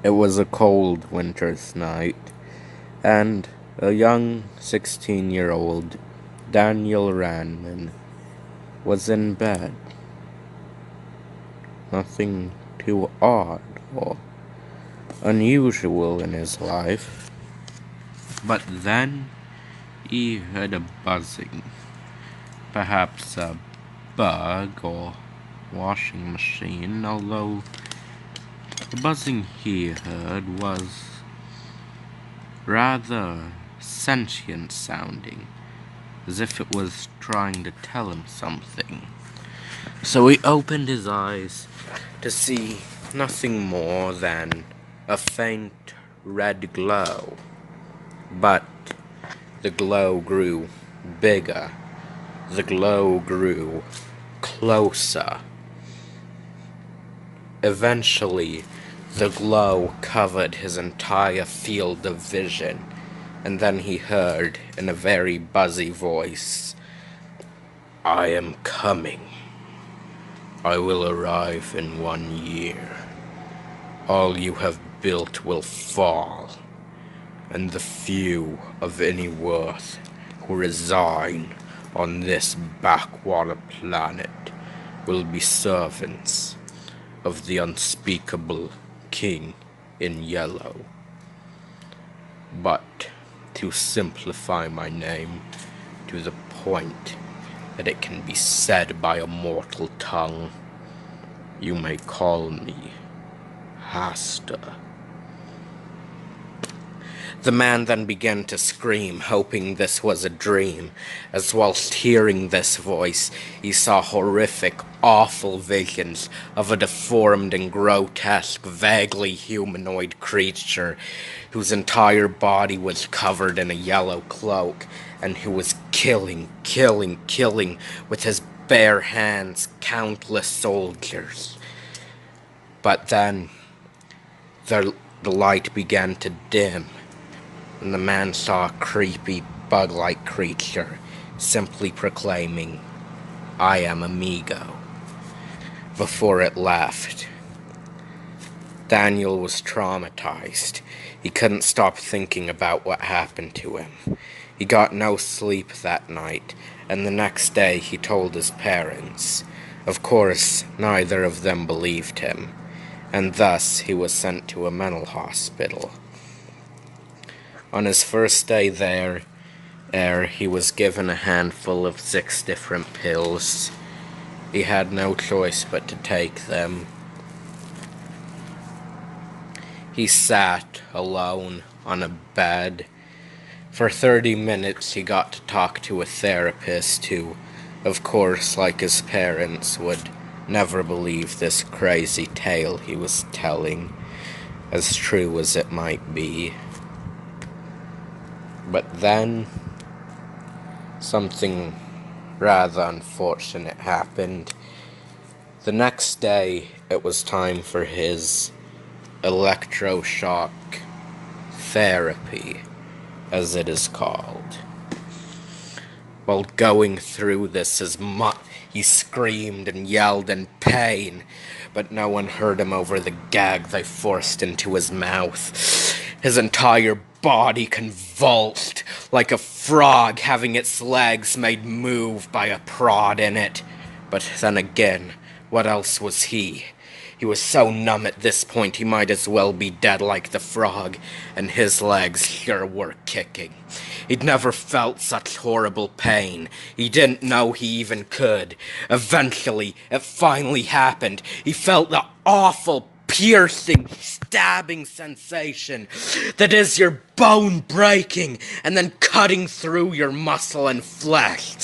It was a cold winter's night, and a young 16-year-old Daniel Ranman was in bed. Nothing too odd or unusual in his life. But then he heard a buzzing, perhaps a bug or washing machine, although the buzzing he heard was rather sentient sounding, as if it was trying to tell him something. So he opened his eyes to see nothing more than a faint red glow. But the glow grew bigger. The glow grew closer. Eventually, the glow covered his entire field of vision, and then he heard, in a very buzzy voice, "I am coming. I will arrive in 1 year. All you have built will fall, and the few of any worth who reside on this backwater planet will be servants of the unspeakable King in Yellow. But to simplify my name to the point that it can be said by a mortal tongue, you may call me Hasture." The man then began to scream, hoping this was a dream, as whilst hearing this voice, he saw horrific, awful visions of a deformed and grotesque, vaguely humanoid creature, whose entire body was covered in a yellow cloak, and who was killing with his bare hands countless soldiers. But then, the light began to dim, and the man saw a creepy, bug-like creature simply proclaiming, "I am Amigo," before it left. Daniel was traumatized. He couldn't stop thinking about what happened to him. He got no sleep that night, and the next day he told his parents. Of course, neither of them believed him, and thus he was sent to a mental hospital. On his first day there, he was given a handful of 6 different pills. He had no choice but to take them. He sat alone on a bed. For 30 minutes he got to talk to a therapist who, of course, like his parents, would never believe this crazy tale he was telling, as true as it might be. But then, something rather unfortunate happened. The next day, it was time for his electroshock therapy, as it is called. While going through this, he screamed and yelled in pain, but no one heard him over the gag they forced into his mouth. His entire body convulsed, like a frog having its legs made move by a prod in it. But then again, what else was he? He was so numb at this point he might as well be dead like the frog, and his legs sure were kicking. He'd never felt such horrible pain. He didn't know he even could. Eventually, it finally happened. He felt the awful, piercing, stabbing sensation that is your bone breaking and then cutting through your muscle and flesh.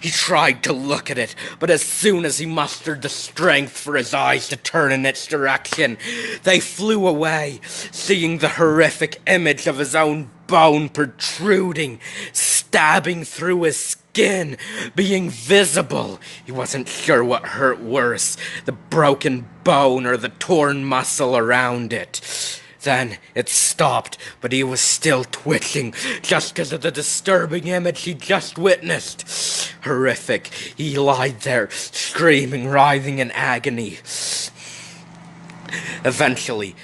He tried to look at it, but as soon as he mustered the strength for his eyes to turn in its direction, they flew away, seeing the horrific image of his own bone protruding, stabbing through his skin, being visible. He wasn't sure what hurt worse, the broken bone or the torn muscle around it. Then it stopped, but he was still twitching, just because of the disturbing image he just witnessed. Horrific. He lied there, screaming, writhing in agony. Eventually,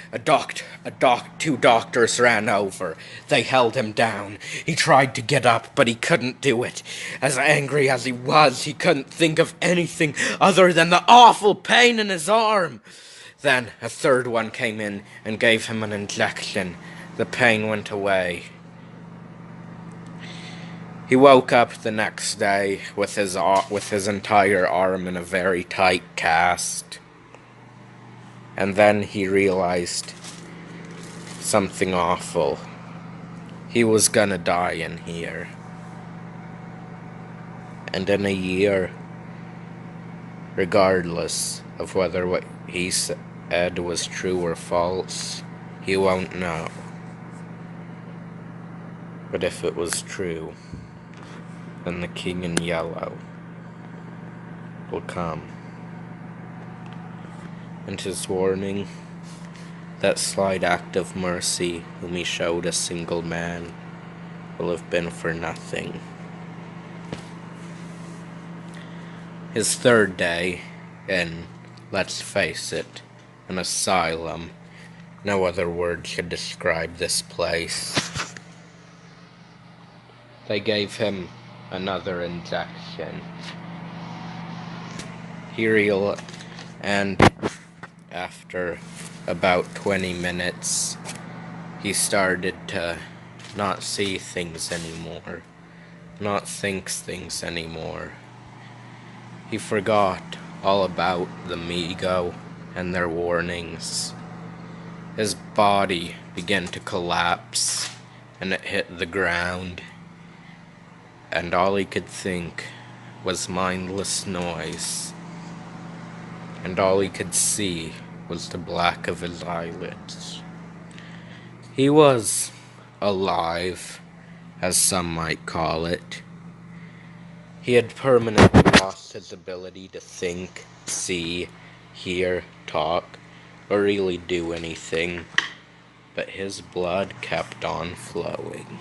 two doctors ran over. They held him down. He tried to get up, but he couldn't do it. As angry as he was, he couldn't think of anything other than the awful pain in his arm. Then a third one came in and gave him an injection. The pain went away. He woke up the next day with his entire arm in a very tight cast. And then he realized something awful. He was gonna die in here. And in a year, regardless of whether what he said was true or false, he won't know. But if it was true, then the King in Yellow will come. And his warning, that slight act of mercy whom he showed a single man, will have been for nothing. His third day in, let's face it, an asylum. No other word should describe this place. They gave him another injection. And after about 20 minutes, he started to not see things anymore, not think things anymore. He forgot all about the Migo and their warnings. His body began to collapse, and it hit the ground. And all he could think was mindless noise. And all he could see was the black of his eyelids. He was alive, as some might call it. He had permanently lost his ability to think, see, hear, talk, or really do anything. But his blood kept on flowing.